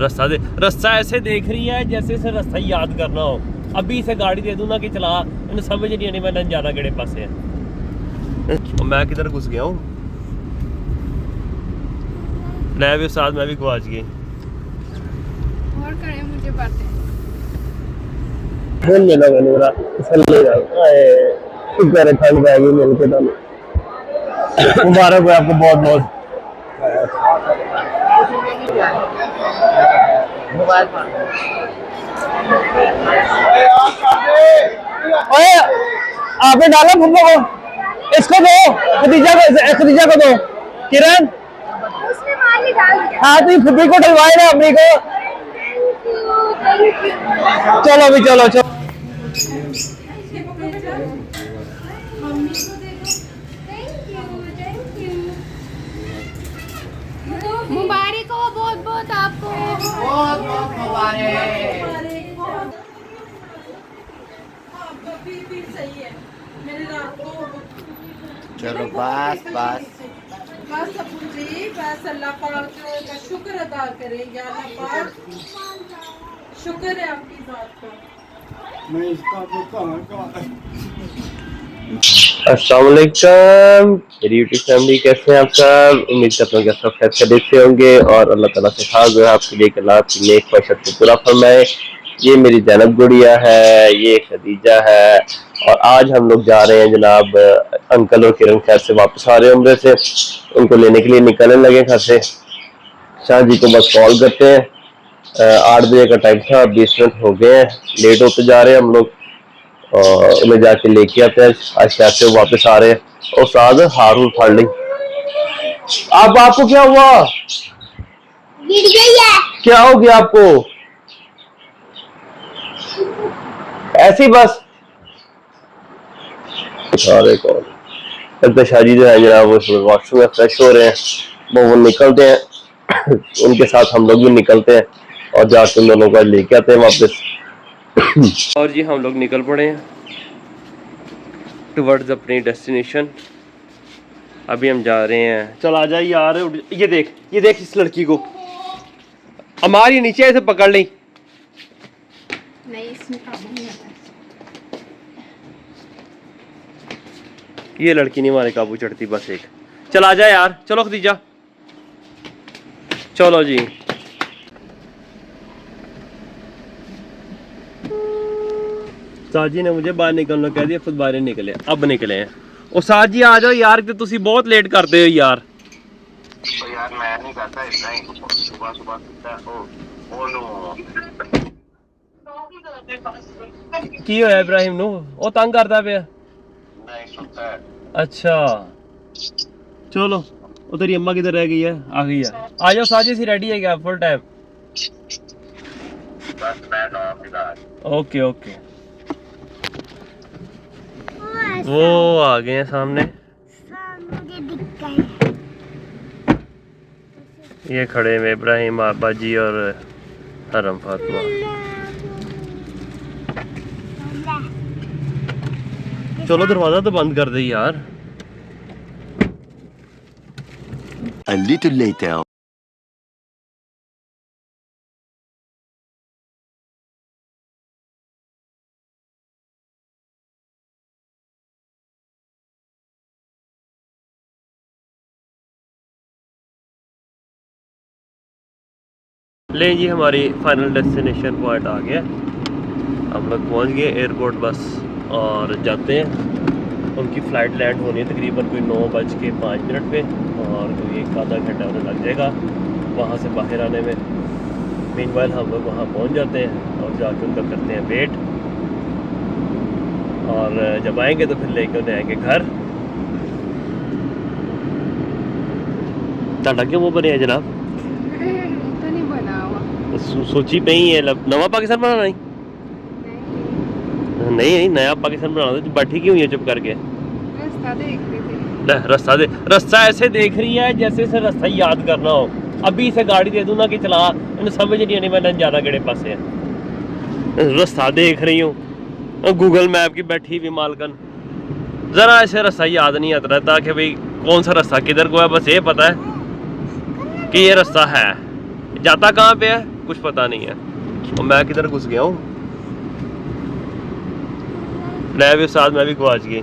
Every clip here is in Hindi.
रास्ता दे, रास्ता ऐसे देख रही है जैसे इसे रास्ता याद करना हो। अभी इसे गाड़ी दे दूँ ना कि चला, इन्हें समझ नहीं आनी मैंने जाना केड़े पासे है। मैं किधर घुस गया हूँ। मैं भी साथ मैं भी गवाच गई। और करें मुझे बातें बोल लेना मैंने मेरा चल जाओ। शुक्र है ठंड पै गई मिल के तुम। मुबारक हो आपको बहुत बहुत। ओए आपने डाला फुब्बा को, इसको दो, खदीजा को दो। किरण उसने मार ही डाल दिया। हाँ तो फुब्बी को डलवाए ना अपनी को। चलो भी चलो चलो। मुबारक हो बहुत बहुत आपको। बहुत बहुत मुबारक। चलो बस बस बस अब्बू जी, बस अल्लाह पाक का शुक्र अदा करें। या अल्लाह पाक शुक्र है आपकी बात का। अस्सलाम वालेकुम मेरी यूट्यूब फैमिली, कैसे हैं आप सब। उम्मीद करता हूँ कि सब खैरियत से होंगे और अल्लाह ताला से खास जो है आपके लिए कि अल्लाह आपकी नेक ख्वाहिशात को पूरा फरमाए। ये मेरी जैनब गुड़िया है, ये खदीजा है और आज हम लोग जा रहे हैं जनाब अंकल और किरण खैर से वापस आ रहे हैं उम्रे से। उनको लेने के लिए निकलने लगे घर से। शाह जी को बस कॉल करते हैं। 8 बजे का टाइम था, 20 मिनट हो गए हैं, लेट होते जा रहे हैं हम लोग और उन्हें जाके लेके आते हैं। आज कैसे वो वापस आ रहे हैं और साथ हारून फाड़ ली। आपको क्या हुआ? गिर गई है। क्या हो गया आपको? ऐसी बस सारे कौन लगता शादी जो है जनाब वो वॉशरूम में फ्रेश हो रहे हैं। वो निकलते हैं उनके साथ हम लोग भी निकलते हैं और जाके उन दोनों को लेके आते हैं वापस। और जी हम लोग निकल पड़े हैं टुवर्ड्स अपनी डेस्टिनेशन। अभी हम जा रहे हैं। चल आ जा यार, ये देख इस लड़की को। हमारी नीचे ऐसे पकड़ ली। नहीं इसमें काबू नहीं आता। ये लड़की नहीं हमारे काबू चढ़ती बस एक। चल आ जा यार, चलो खदीजा चलो जी। साजी ने मुझे बाहर निकलना कह दिया, खुद बाहर निकले। अब निकले हैं। और साजी आ जाओ यार, कि तुसी बहुत लेट करते हो यार। तो यार मैं नहीं करता इतना ही, सुबह सुबह की होया इब्राहिम नु? वो तंग करता पे नहीं सुनता है। अच्छा चलो, उधर अम्मा किधर रह गई है? आ गई है। आ जाओ साजी सी रेडी है क्या फुल टाइम? बस मैं ओके ओके। वो आ गए हैं सामने। ये खड़े में इब्राहिम आबा जी और हरम फातिमा। चलो दरवाजा तो बंद कर दे यार। A little later. ले जी हमारी फाइनल डेस्टिनेशन पॉइंट आ गया। हम लोग पहुंच गए एयरपोर्ट बस और जाते हैं। उनकी फ़्लाइट लैंड होनी है तकरीबन कोई 9:05 पे और कोई 1 आधा घंटा उन्हें लग जाएगा वहाँ से बाहर आने में। मीनवाइल हम लोग वहाँ पहुँच जाते हैं और जाके उनका करते हैं वेट और जब आएंगे तो फिर लेके उन्हें आएंगे घर। ताड़ा क्यों वो बने हैं जनाब? तो नहीं बना हुआ। सोची पे ही है नवा पाकिस्तान बनाना नहीं? नहीं नया पाकिस्तान बनाना तो बैठी क्यों है चुप करके? रास्ता देख रही थी। रास्ता ऐसे देख रही है जैसे इसे रास्ता याद करना हो। अभी इसे गाड़ी दे दूँ ना कि चला, इन्हें समझ नहीं आनी मैंने जाना केड़े पासे है। रास्ता देख रही हूँ, गूगल मैप की बैठी हुई मालकन। ज़रा ऐसे रास्ता याद नहीं आता रहता कि भाई कौन सा रास्ता किधर को है। बस ये पता है कि ये रास्ता है, जाता कहाँ पे है। कुछ पता नहीं है। और मैं किधर घुस गया हूँ, मैं भी साथ मैं भी गवाच गई।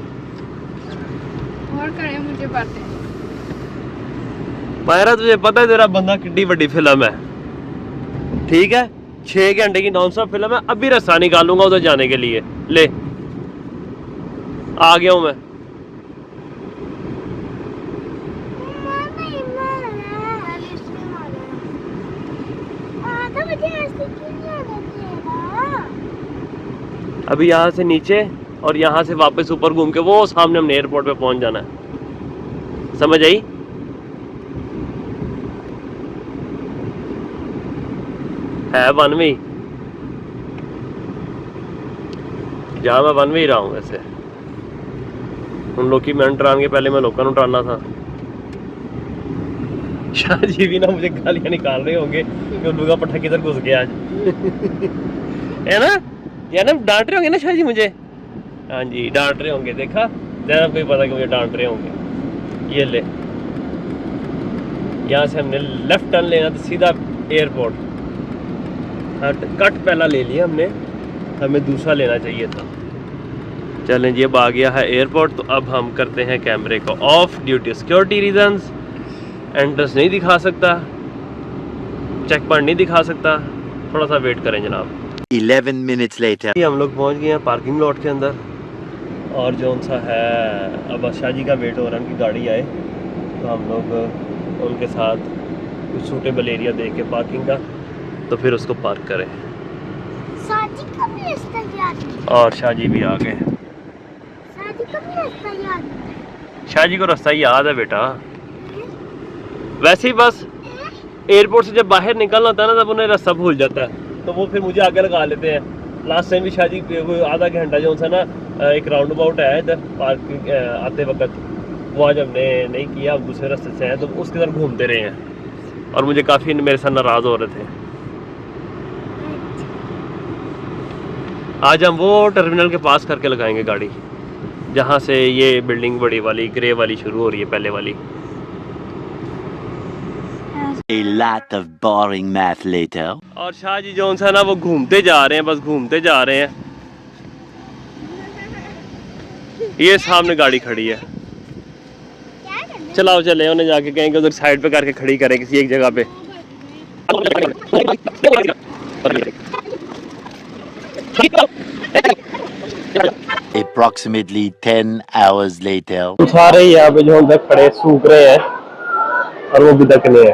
और करें मुझे बातें। मायरा तुझे पता है तेरा बंदा कितनी बड़ी फिल्म है, ठीक है? 6 घंटे की नॉन स्टॉप फिल्म है। अभी रास्ता निकालूंगा उधर जाने के लिए। ले आ गया हूँ मैं। अभी यहाँ से नीचे और यहाँ से वापस ऊपर घूम के वो सामने हमने एयरपोर्ट पे पहुंच जाना है, समझ आई? है वन वे, जहाँ मैं वन वे ही रहा हूँ। वैसे उन लोग की मैं ट्रान के पहले मैं लोगों को ट्राना था। शाह जी भी ना मुझे गालियाँ निकाल रहे होंगे कि उन लोग का पट्टा किधर घुस गया आज। है ना यार, ना डांट रहे होंगे ना शाह जी मुझे। हाँ जी डांट रहे होंगे, देखा जैनब को ही पता कि मुझे डांट रहे होंगे। ये ले, यहाँ से हमने लेफ्ट टर्न लेना तो सीधा एयरपोर्ट। हाँ कट पहला ले लिया हमने, हमें दूसरा लेना चाहिए था। चलें जी, अब आ गया है एयरपोर्ट। तो अब हम करते हैं कैमरे को off due to security reasons. Entrance नहीं दिखा सकता, चेक पॉइंट नहीं दिखा सकता, थोड़ा सा वेट करें जनाब। 11 minutes later. हम लोग पहुंच गए हैं पार्किंग लॉट के अंदर, और जौन सा है अब शाह जी का वेट हो रहा है, उनकी गाड़ी आए तो हम लोग उनके साथ कुछ सूटेबल एरिया देख के पार्किंग का, तो फिर उसको पार्क करें। और शाह जी भी आ गए। शाह जी को रास्ता याद है बेटा, वैसे ही बस एयरपोर्ट से जब बाहर निकलना होता है ना तब उन्हें रास्ता भूल जाता है, तो वो फिर मुझे आगे लगा लेते हैं। लास्ट टाइम भी शाह जी आधा घंटा जो सा ना एक राउंड अबाउट है इधर पार्किंग आते वक्त, वो आज हमने नहीं किया, अब दूसरे रास्ते से हैं तो उसके तरफ घूमते रहे हैं, और मुझे काफ़ी मेरे साथ नाराज़ हो रहे थे। आज हम वो टर्मिनल के पास करके लगाएंगे गाड़ी, जहाँ से ये बिल्डिंग बड़ी वाली ग्रे वाली शुरू हो रही है, पहले वाली। A lot of boring math later. और शाह जी जो सा ना वो घूमते जा रहे हैं, बस घूमते जा रहे हैं। ये सामने गाड़ी खड़ी है, चलाओ चले उन्हें जाके कहेंगे उधर साइड पे करके खड़ी करें किसी एक जगह पे। Approximately 10 hours later. सारे यहाँ पे जो हम तक खड़े सूख रहे हैं और वो भी तक नहीं है।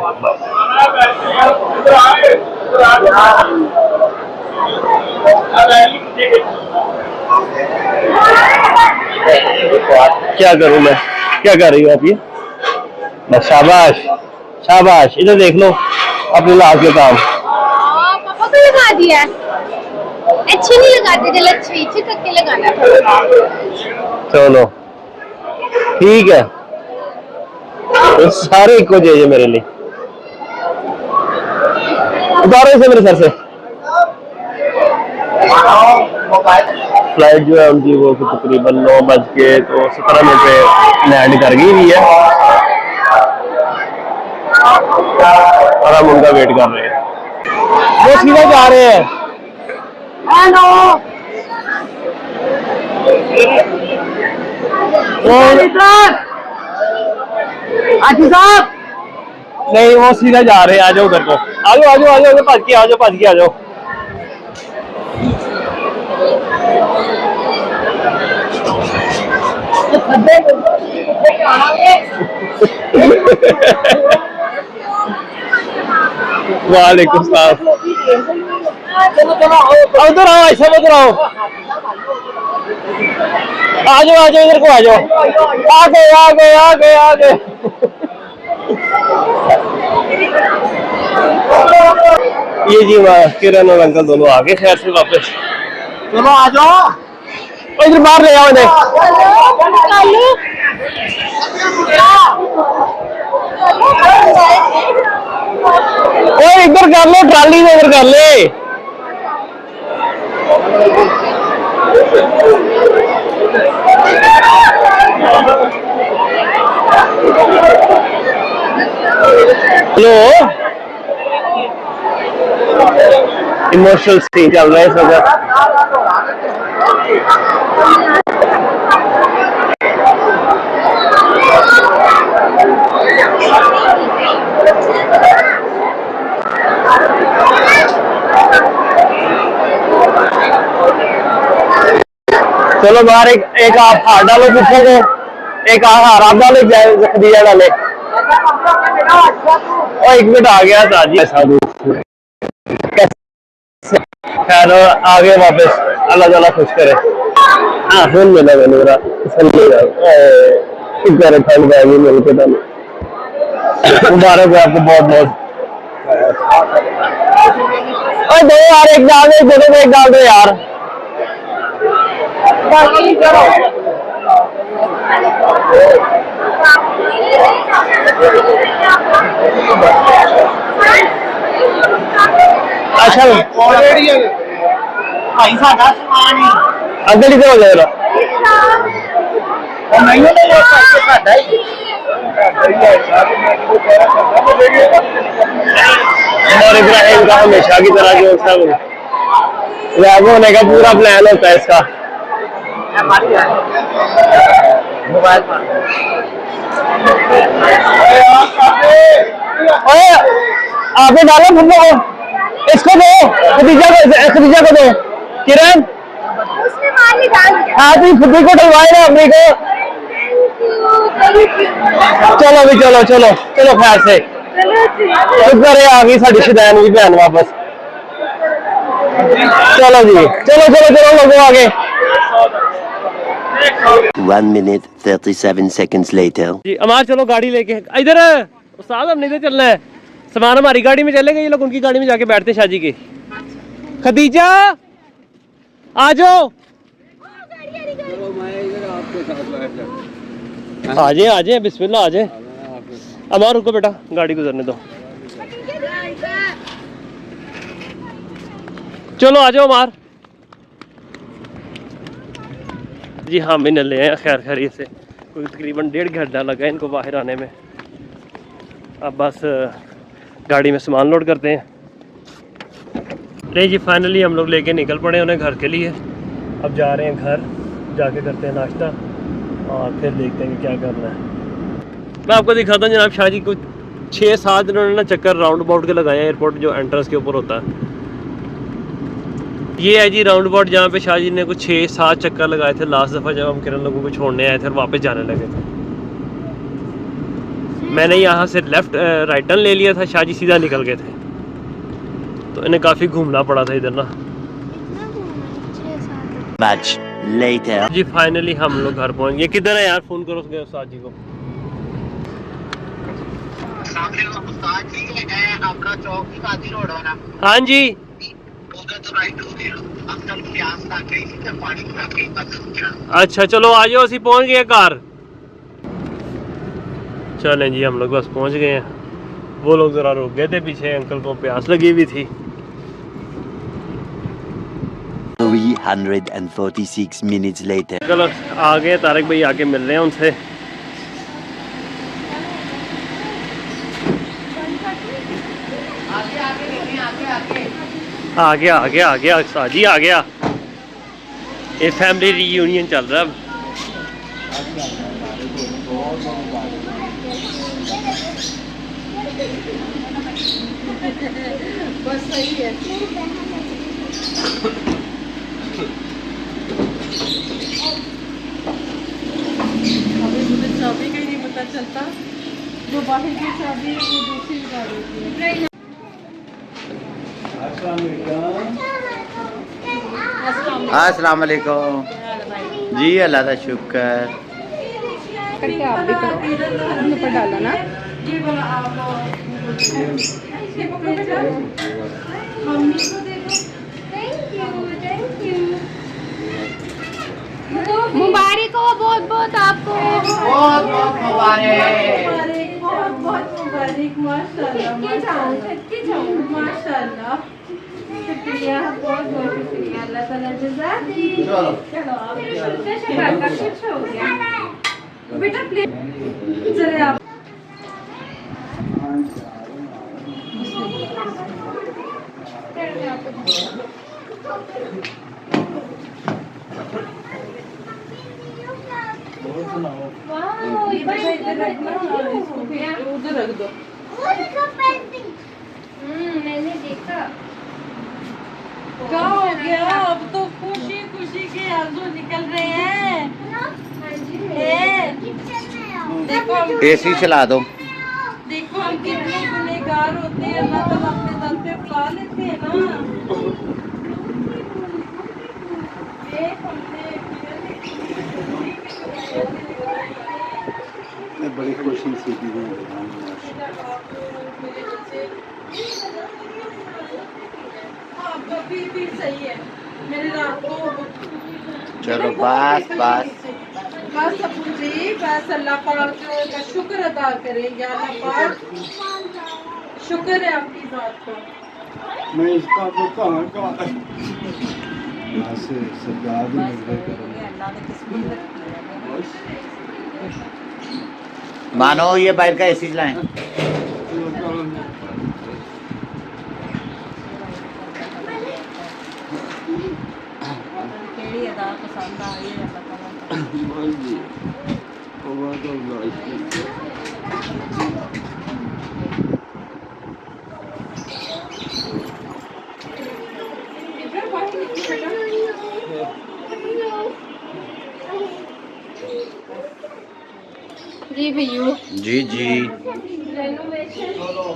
क्या करूं मैं, क्या कर रही हूँ आप? ये बस शाबाश शाबाश, इधर देख लो अपने लाभ के काम। पापा को लगा दिया, अच्छी नहीं लगाते, जल अच्छी करके लगाना। चलो ठीक है, तो सारे इको चाहिए मेरे लिए। उतारो इसे मेरे सर से। फ्लाइट जो है उनकी वो तकरीबन 9:17 पे लैंड कर गई हुई है, और हम उनका वेट कर रहे हैं। वो सीधा जा रहे हैं। आजी साहब नहीं, वो सीधा जा रहे हैं। आ जाओ उधर को, आ जाओ आ जाओ आ जाओ, भज के आ जाओ, भज के आ जाओ। वालेकुम सलाम। उधर आओ, ऐसा उधर आओ, आ जाओ इधर को आ जाओ। आ गए आ गए आ गए आ गए। ये जी किरण और अंकल दोनों आ गए खैर से वापस। चलो आ जाओ, इधर बाहर ले आओ इन्हें। ओए इधर कर लो, ट्राली से इधर कर ले। हेलो इमोशनल सीन चल रहा है इस वक्त। चलो बाहर एक आप हार डालो पीछे को, एक हार आप डालो, खदीजा डाले। और 1 मिनट आ गया साजी साधु खैर आगे वापस अल्लाह ताला खुश करे। हाँ फोन मिला मैंने मेरा शुक्र है ठंड पै गई मिल के। मुबारक हो आपको बहुत बहुत। दो यार एक डाल दो, दोनों में एक डाल दो यार। अच्छा अंकल इधर हो जाएगा। और इब्राहिम का हमेशा की तरह जो सब लैब होने का पूरा प्लान होता है इसका। आपने डाला फुब्बो को, इसको दो, खदीजा को दो। किरण हाँ तुम फुब्बी को डलवाए ना अपनी को। चलो भी चलो चलो चलो खैर से शुक्र है आ गई साड़ी शदैन भी भैन वापस। चलो जी चलो चलो चलो लोगों आगे। 1 minute 37 seconds later. जी अमार चलो गाड़ी लेके इधर। उस्ताद हमने इधर चलना है, सामान हमारी गाड़ी में चलेगा, ये लोग उनकी गाड़ी में जाके बैठते शाजी की। खदीजा आ जाओ। आ जाए बिस्मिल्लाह आ जाए। अमार रुको बेटा गाड़ी गुजरने दो। चलो आ जाओ अमार। जी हाँ भी ले आए खैर खैरियत से। कोई तकरीबन 1.5 घंटा लगा इनको बाहर आने में। अब बस गाड़ी में सामान लोड करते हैं। नहीं जी फाइनली हम लोग लेके निकल पड़े उन्हें घर के लिए। अब जा रहे हैं घर, जाके करते हैं नाश्ता और फिर देखते हैं कि क्या करना है। मैं आपको दिखाता हूँ जनाब शाह जी को 6-7 इन्होंने ना चक्कर राउंड अबाउट के लगाए हैं एयरपोर्ट जो एंट्रेंस के ऊपर होता है। ये है जी राउंड अबाउट जहाँ पे शाह जी ने कुछ 6-7 चक्कर लगाए थे लास्ट दफ़ा जब हम किरण लोगों को छोड़ने आए थे और वापस जाने लगे थे। मैंने यहाँ से लेफ्ट राइट टर्न ले लिया था, शाह जी सीधा निकल गए थे तो इन्हें काफ़ी घूमना पड़ा था इधर ना। Much later. जी फाइनली हम लोग घर पहुँच गए। किधर है यार, फ़ोन करो उसके उस्ताद जी को। आपका चौक की काजी रोड है ना, हाँ जी अच्छा चलो आ जाओ ਅਸੀਂ पहुंच गए घर। चलें जी हम लोग बस पहुंच गए हैं। वो लोग ज़रा रुक गए थे पीछे, अंकल को प्यास लगी हुई थी। 346 minutes later. चलो आ गए, तारिक भाई आके मिल रहे हैं उनसे। आ गया साजी आ गया। ये फैमिली रीयूनियन चल रहा है अब। बस सही है। अभी मुझे चाबी का ही नहीं पता चलता, जो बाहर की चाबी है वो दूसरी गाड़ी की है। अस्सलाम वालेकुम जी। अल्लाह का शुक्र। करके आप भी करो, हमने पर डाला ना। ये वाला आप मम्मी को दे दो। Thank you. मुबारक हो बहुत बहुत आपको। बहुत बहुत मुबारक। बहुत बहुत मुबारक। माशाल्लाह माशाल्लाह। शुक्रिया, बहुत बहुत शुक्रिया। अल्लाह ताला जज़ा दे। चलो आप कुछ हो गया बेटा, प्लीज चले आप। वाह, ये भाई इधर रखना, इसको फिर उधर रख दो। मैंने देखा। क्या हो गया? अब तो खुशी खुशी के आंसू निकल रहे हैं। देखो हम एसी चला दो। देखो हम कितने गुनहगार होते हैं, अल्लाह ताला अपने दर पे बुला लेते हैं ना। देख हमने बड़ी कोशिश की थी। हाँ, तो फिर सही है। मेरे रात को चलो बस बस। बस अब्बू जी, बस अल्लाह पाक का शुक्र अदा करेंगे। अल्लाह पाक शुक्र है आपकी बात का। मैं इसका तो कहाँ यहाँ से सजाद नजरे करूँगा। मानो ये बाहर का एसी चलाएं। जी भैया। जी जी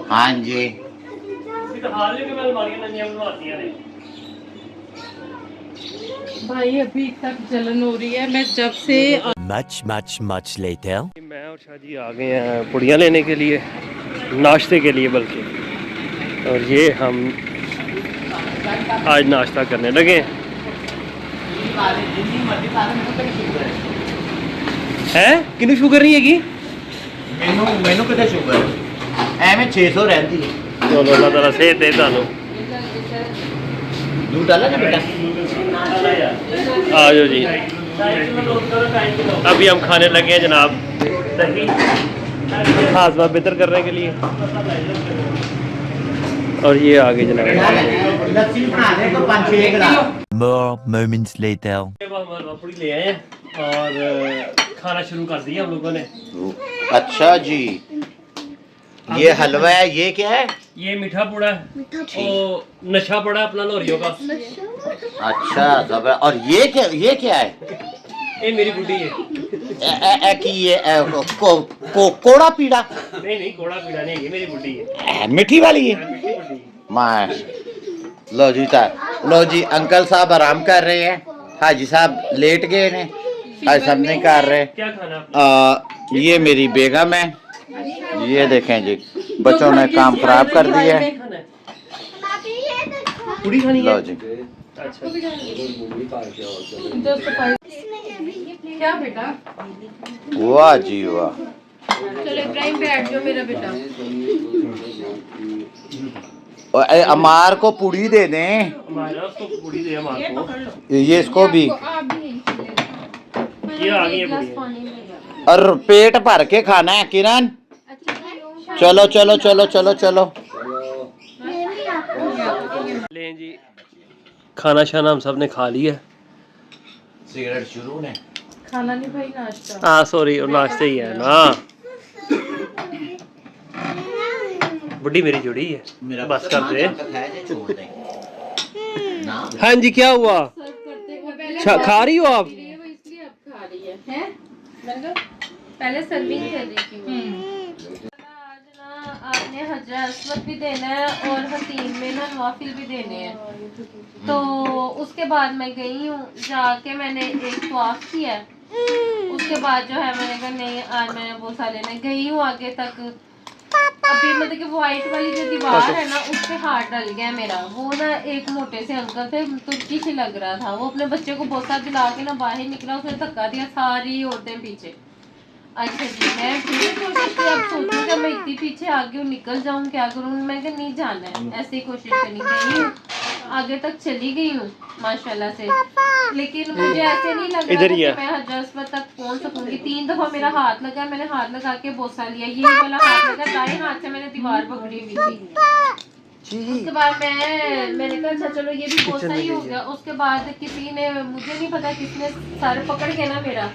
हाँ जी। भाई अभी तक जलन हो रही है। मैं जब से Much later. मैं और शादी आ गए हैं पुड़ियाँ लेने के लिए, नाश्ते के लिए बल्कि। और ये हम आज नाश्ता करने लगे हैं। किन्नू शुगर नहीं हैगी? मैनू कितने शुगर एवं 600 रहती है। चलो अल्लाह ताला सेहत दे तानू। दूध डाला ना बेटा। आ जाओ जी। अभी हम खाने लगे हैं जनाब दही, हाजमा बेहतर करने के लिए। और ये आगे जनाब लस्सी बना दे तो 5-6 गिलास। More moments later. पूड़ी ले आए हैं और खाना शुरू कर दिया हम लोगों ने। अच्छा जी, ये हलवा है, ये क्या है? ये मीठा पूड़ा है, वो नशा पड़ा अपना लोरियों का। अच्छा सब। और ये क्या है? ये मेरी बुढ़ी है। कोड़ा पीड़ा? नहीं कोड़ा पीड़ा नहीं है, मेरी बुढ़ी है। मीठी वाली है। मीठी बुढ़ी है। माँ लो जी अंकल साहब आराम कर रहे हैं। हाजी साहब लेट गए हैं। हाजी साहब नहीं कर रहे। क्या खाना? ये मेरी बेगम है। ये देखें जी, बच्चों ने काम खराब कर दिया है। पूड़ी खानी है? लो जी। अच्छा क्या बेटा? वाह जी वाह। चलो इब्राहिम बैठ जाओ मेरा बेटा। और अमार को पूड़ी दे दें। हमारा उसको पूड़ी दे हमारे को। ये इसको भी। ये आ गई है पूड़ी। और पेट भर के खाना है किरण। चलो चलो चलो चलो चलो। लें जी, खाना शाना हम सब ने खा लिया। सिगरेट शुरू ने। खाना नहीं भाई, नाश्ता। हाँ सॉरी, और नाश्ते ही है ना। बुढ़ी मेरी जुड़ी है, बस कर दे। हाँ जी, क्या हुआ? खा रही हो आप? इसलिए अब खा रही है? पहले सर्विंग कर रही थी। आज ना आपने हजरा अस्वद भी देना है और हतीम में ना नवाफिल भी देने हैं। तो उसके बाद मैं गई हूँ, जाके मैंने एक तवाफ किया है। उसके बाद जो है मैंने कहा नहीं आज मैंने वो साले ने गई हूँ आगे तक। अभी मतलब कि वो वाइट वाली जो दीवार है ना उस पे हाथ डल गया मेरा। वो ना एक मोटे से अंकल थे, तुर्की से लग रहा था। वो अपने बच्चे को बोसा दिला के ना बाहर निकला, उसने धक्का दिया, सारी औरतें पीछे। अच्छा जी, मैं फिर कोशिश की, अब सोचूं कि मैं इतनी पीछे आगे निकल जाऊं, क्या करूं। मैं क्या नहीं जाना है, ऐसे ही कोशिश करनी गई हूँ, आगे तक चली गई हूँ माशाल्लाह से। लेकिन मुझे ऐसे नहीं लग रहा था कि मैं हजर अस्वद तक पहुंच सकूंगी। 3 दफा मेरा हाथ लगा, मैंने हाथ लगा के बोसा लिया। ये वाला हाथ लगा, दाएं हाथ से मैंने दीवार पकड़ी हुई थी। उसके बाद मैंने कहा अच्छा चलो ये भी बहुत सही हो गया। उसके बाद किसी ने, मुझे नहीं पता किसने सर पकड़ के ना मेरा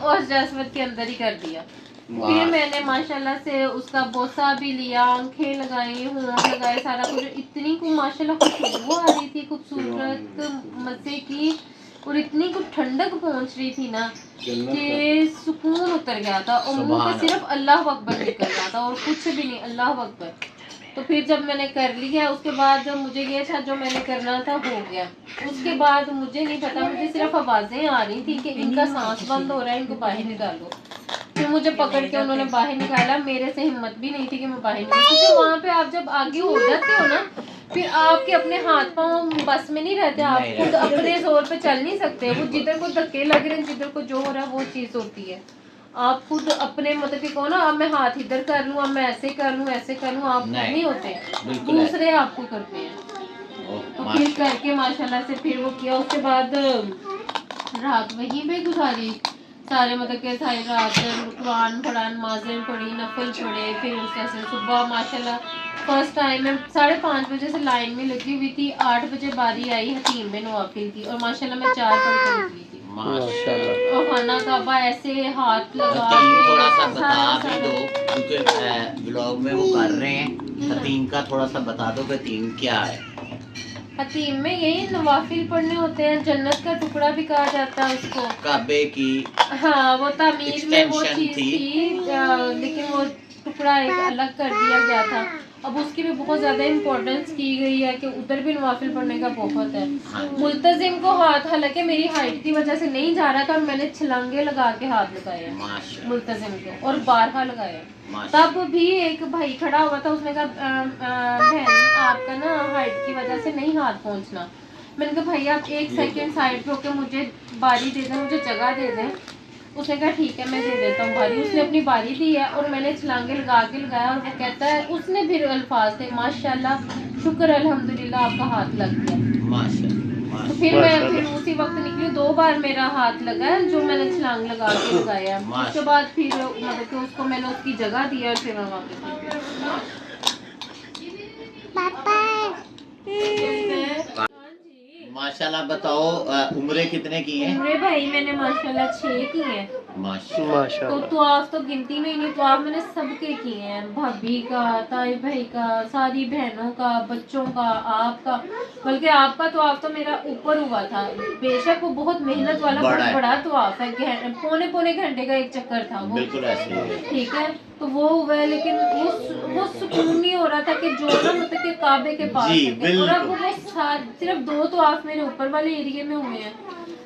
और हजरत के अंदर ही कर दिया। फिर मैंने माशाल्लाह से उसका बोसा भी लिया, आंखें लगाई, होंठ लगाए, सारा कुछ। इतनी को माशाल्लाह खुशबू आ रही थी खूबसूरत मजे की, और इतनी कुछ ठंडक पहुंच रही थी ना कि सुकून उतर गया था, और मुंह पे सिर्फ अल्लाह अकबर निकल रहा था और कुछ भी नहीं, अल्लाह अकबर। तो फिर जब मैंने कर लिया उसके बाद मुझे ये था जो मैंने करना था हो गया। उसके बाद मुझे नहीं पता, मुझे सिर्फ आवाजें आ रही थी कि इनका सांस बंद हो रहा है, इनको बाहर निकालो। फिर मुझे पकड़ के उन्होंने बाहर निकाला, मेरे से हिम्मत भी नहीं थी कि मैं बाहर निकालूं, क्योंकि वहाँ पे आप जब आगे हो जाते हो ना फिर आपके अपने हाथ पांव बस में नहीं रहते, आप खुद अपने जोर पे चल नहीं सकते। वो जिधर को धक्के लग रहे हैं, जिधर को जो हो रहा है वो चीज होती है। आप खुद अपने मतलब कि कहो ना अब मैं हाथ इधर कर लूँ, अब मैं ऐसे कर लूँ, ऐसे कर लूँ, आप नहीं होते, दूसरे आपको करते हैं। तो फिर करके माशाल्लाह से फिर वो किया। उसके बाद रात वहीं पे गुजारी सारे, मतलब कि सारी रात कुरान पढ़ा, नमाजें पढ़ी, नफल पढ़े। फिर उसके से सुबह माशाल्लाह फर्स्ट टाइम मैं 5:30 बजे से लाइन में लगी हुई थी, 8 बजे बारी आई हतीम में नवाफिल की, और माशाल्लाह मैं 4 पढ़ के निकली थी। माशाल्लाह। और खाना काबा ऐसे हाथ लगा थोड़ा सा के बता भी दो, क्योंकि व्लॉग में वो कर रहे हैं। हतीम का थोड़ा सा बता दो कि हतीम क्या है। हतीम में यही नवाफिल पढ़ने होते हैं, जन्नत का टुकड़ा भी कहा जाता है उसको। काबे की हाँ वो तामीर में वो extension चीज थी। लेकिन वो टुकड़ा एक अलग कर दिया गया था। अब उसकी भी बहुत ज्यादा इम्पोर्टेंस की गई है कि उधर भी नवाफिल पढ़ने का बहुत है। मुल्तजिम को हाथ, हालांकि मेरी हाइट की वजह से नहीं जा रहा था, और मैंने छलांगे लगा के हाथ लगाए मुल्तजिम को, और 12 लगाए। तब भी एक भाई खड़ा हुआ था, उसने कहा बहन आपका ना हाइट की वजह से नहीं हाथ पहुंचना। मैंने कहा भाई आप 1 सेकंड साइड होके मुझे बारी दे दें, मुझे जगह दे दें। उसने कहा ठीक है मैं दे देता हूँ बारी। उसने अपनी बारी दी है और मैंने छलांगे लगा के लगाया, और वो कहता है, उसने फिर अल्फाज थे माशाल्लाह शुक्र अल्हम्दुलिल्लाह आपका हाथ लग गया माशाल्लाह। तो फिर मैं फिर उसी वक्त निकली। 2 बार मेरा हाथ लगा जो मैंने छलांग लगा के लगाया। उसके बाद फिर मतलब कि उसको मैंने उसकी जगह दी और फिर मैं वापस माशाल्लाह। बताओ उम्रें कितने की हैं? उम्रे भाई मैंने माशाल्लाह 6 की हैं। माशाल्लाह। तो तवाफ तो गिनती में ही नहीं, तवाफ मैंने सबके किए हैं, भाभी का, ताई भाई का, सारी बहनों का, बच्चों का, आपका। बल्कि आपका तवाफ तो मेरा ऊपर हुआ था, बेशक वो बहुत मेहनत वाला बड़ा तवाफ है, पौने घंटे का एक चक्कर था वो, बिल्कुल ऐसे। ठीक है तो वो हुआ है। लेकिन वो सुकून नहीं हो रहा था कि जो ना मतलब कि काबे के पास और अब वो सिर्फ 2 तवाफ मेरे ऊपर वाले एरिया में हुए हैं,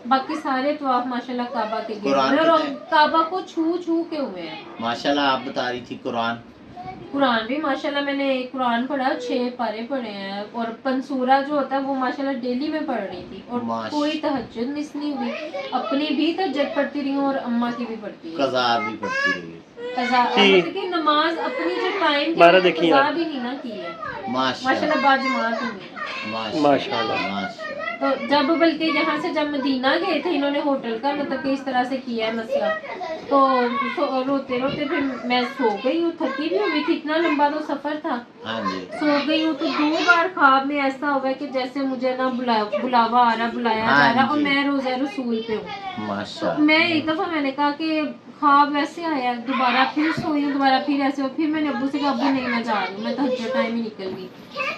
बाकी सारे तवाफ माशाल्लाह काबा के गिरे और काबा को छू के हुए हैं। माशाल्लाह। आप बता रही थी कुरान भी माशाल्लाह मैंने कुरान पढ़ा, 6 पारे पढ़े हैं, और पंसूरा जो होता है वो माशाल्लाह डेली में पढ़ रही थी, और कोई तहज्जुद मिस नहीं हुई। अपनी भी तहज्जुद पढ़ती रही हूँ और अम्मा की भी पढ़ती रही, कज़ा भी पढ़ती रही, मतलब कि नमाज अपनी जो टाइम की कज़ा भी नहीं ना की है माशाल्लाह, बाजमात हुई माशाल्लाह। तो जब बल्कि यहाँ से जब मदीना गए थे इन्होंने होटल का मतलब कि इस तरह से किया है मसला, तो रोते रोते फिर मैं सो गई हूँ, थकी भी हुई थी, इतना लंबा तो सफर था। सो गई हूँ तो 2 बार ख्वाब में ऐसा हुआ कि जैसे मुझे ना बुलावा आ रहा, बुलाया जा रहा, और मैं रोज़ा रसूल पे हूँ। तो मैं एक दफा मैंने कहा कि ख्वाब वैसे आया, दोबारा फिर सोई हूँ, दोबारा फिर ऐसे हो। फिर मैंने अब्बू से कहा अब्बू नहीं मैं जा रही हूँ, मैं तहज्जुद टाइम ही निकल गई।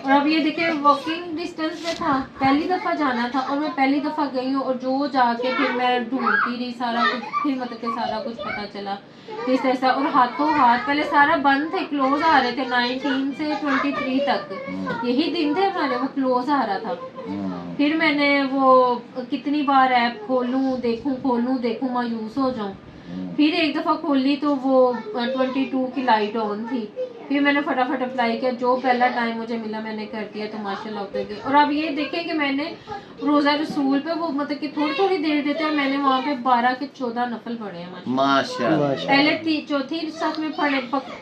और अब ये देखे वॉकिंग डिस्टेंस में था, पहली दफ़ा जाना था और मैं पहली दफ़ा गई हूँ, और जो जाके फिर मैं ढूंढती रही सारा कुछ, फिर मतलब कि सारा कुछ पता चला किस तरह से। और हाथों हाथ पहले सारा बंद थे, क्लोज आ रहे थे 19 से 23 तक, यही दिन थे हमारे, वो क्लोज आ रहा था। फिर मैंने वो कितनी बार ऐप खोलूँ देखूँ मायूस हो जाऊँ। फिर एक दफ़ा खोली तो वो 22 की लाइट ऑन थी। फिर मैंने फटाफट अप्लाई किया, जो पहला टाइम मुझे मिला मैंने कर दिया, तो माशाल्लाह उतर गई। और अब ये देखें कि मैंने रोज़ा रसूल पे वो मतलब कि थोड़ी देर देते हैं, मैंने वहाँ पे 12 के 14 नफल पढ़े हैं माशाल्लाह। पहले चौथी सफ में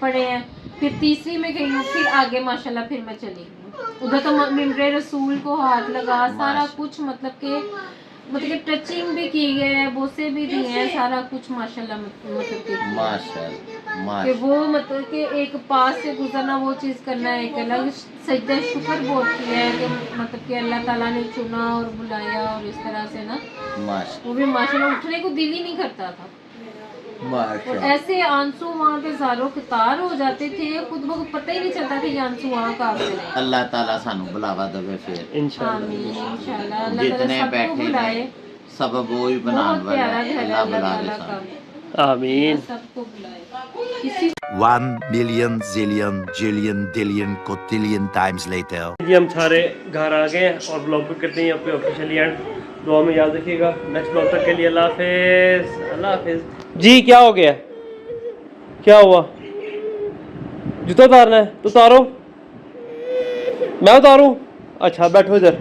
पढ़े हैं, फिर तीसरी में गई हूँ, फिर आगे माशाल्लाह फिर मैं चली गई। उधर तो मिम्बरे रसूल को हाथ लगा, सारा कुछ मतलब कि टचिंग भी की गई है, बोसे भी दिए हैं, सारा कुछ माशाल्लाह मतलब माशाल्लाह कि वो मतलब कि एक पास से गुजरना वो चीज़ करना है, एक अलग सजदा शुक्र बहुत किया है कि मतलब कि अल्लाह ताला ने चुना और बुलाया, और इस तरह से ना वो भी माशाल्लाह उठने को दिल ही नहीं करता था। और ऐसे आंसू वहाँ पे ज़ारो कतार हो जाते थे, खुद को पता ही नहीं चलता था ये आंसू वहाँ कहाँ से हैं। अल्लाह ताला सानू बुलावा देवे फिर आमीन इंशाल्लाह। अल्लाह ताला जितने सबको बैठे बुलाए। हैं सब वो ही बनाने बहुत वाला प्यारा है, घर है अल्लाह अल्लाह बुलावे ताला सानू। का, आमीन। सबको बुलाए। किसी 1 million zillion jillion dillion cotillion times later. जी हम सारे घर आ गए हैं और ब्लॉग को करते हैं यहाँ पे ऑफिशियली एंड। दुआ में याद रखिएगा। नेक्स्ट ब्लॉग तक के लिए अल्लाह हाफिज़। अल्लाह हाफिज़। जी क्या हो गया, क्या हुआ? जूता उतारना है तो उतारो। मैं उतारूँ? अच्छा बैठो इधर।